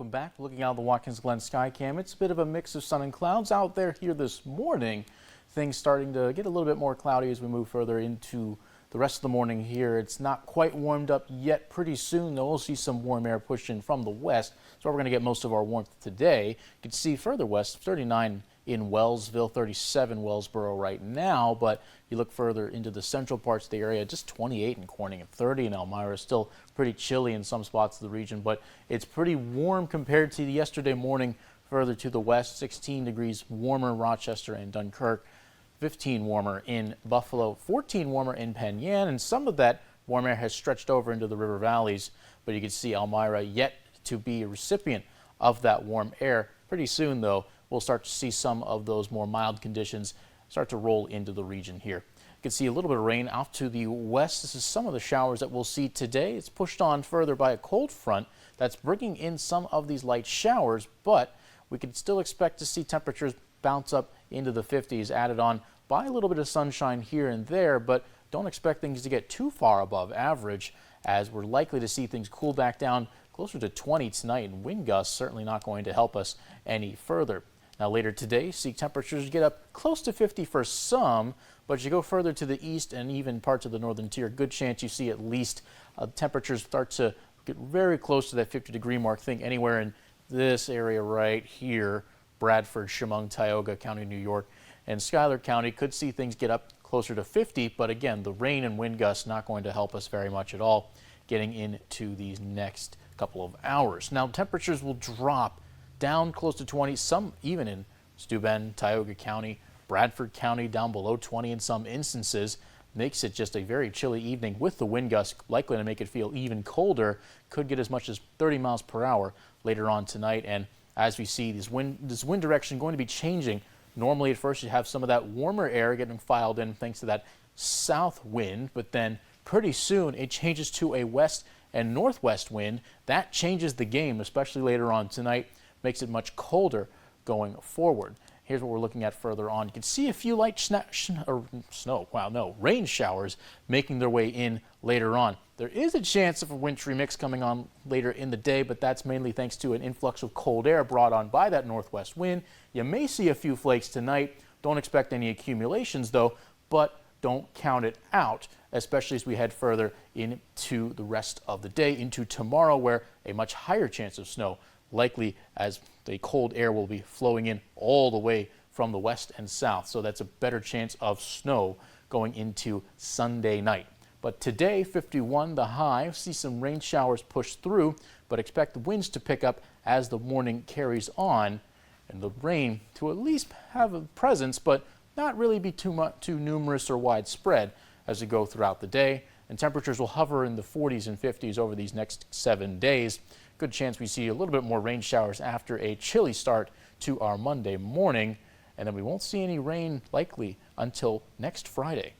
Welcome back. Looking out the Watkins Glen sky cam, it's a bit of a mix of sun and clouds out there here this morning. Things starting to get a little bit more cloudy as we move further into the rest of the morning here. It's not quite warmed up yet. Pretty soon, though, we'll see some warm air push in from the west. So we're going to get most of our warmth today. You can see further west, 39 in Wellsville, 37 Wellsboro right now, but you look further into the central parts of the area, just 28 in Corning and 30 in Elmira. Still pretty chilly in some spots of the region, but it's pretty warm compared to yesterday morning. Further to the west, 16 degrees warmer in Rochester and Dunkirk, 15 warmer in Buffalo, 14 warmer in Penn Yan, and some of that warm air has stretched over into the river valleys, but you can see Elmira yet to be a recipient of that warm air. Pretty soon, though, we'll start to see some of those more mild conditions start to roll into the region here. You can see a little bit of rain out to the west. This is some of the showers that we'll see today. It's pushed on further by a cold front that's bringing in some of these light showers, but we can still expect to see temperatures bounce up into the 50s, added on by a little bit of sunshine here and there, but don't expect things to get too far above average, as we're likely to see things cool back down closer to 20 tonight, and wind gusts certainly not going to help us any further. Now later today, see temperatures get up close to 50 for some, but as you go further to the east and even parts of the northern tier, good chance you see at least temperatures start to get very close to that 50-degree mark. Think anywhere in this area right here, Bradford, Chemung, Tioga County, New York, and Schuyler County could see things get up closer to 50, but again, the rain and wind gusts not going to help us very much at all getting into these next couple of hours. Now temperatures will drop down close to 20, some even in Steuben, Tioga County, Bradford County down below 20 in some instances. Makes it just a very chilly evening with the wind gusts likely to make it feel even colder. Could get as much as 30 miles per hour later on tonight. And as we see this wind direction going to be changing. Normally at first you have some of that warmer air getting filed in thanks to that south wind, but then pretty soon it changes to a west and northwest wind. That changes the game, especially later on tonight. Makes it much colder going forward. Here's what we're looking at further on. You can see a few light rain showers making their way in later on. There is a chance of a wintry mix coming on later in the day, but that's mainly thanks to an influx of cold air brought on by that northwest wind. You may see a few flakes tonight. Don't expect any accumulations though, but don't count it out, especially as we head further into the rest of the day, into tomorrow, where a much higher chance of snow likely, as the cold air will be flowing in all the way from the west and south. So that's a better chance of snow going into Sunday night. But today, 51 the high. See some rain showers push through, but expect the winds to pick up as the morning carries on, and the rain to at least have a presence, but not really be too numerous or widespread as we go throughout the day. And temperatures will hover in the 40s and 50s over these next 7 days. Good chance we see a little bit more rain showers after a chilly start to our Monday morning, and then we won't see any rain likely until next Friday.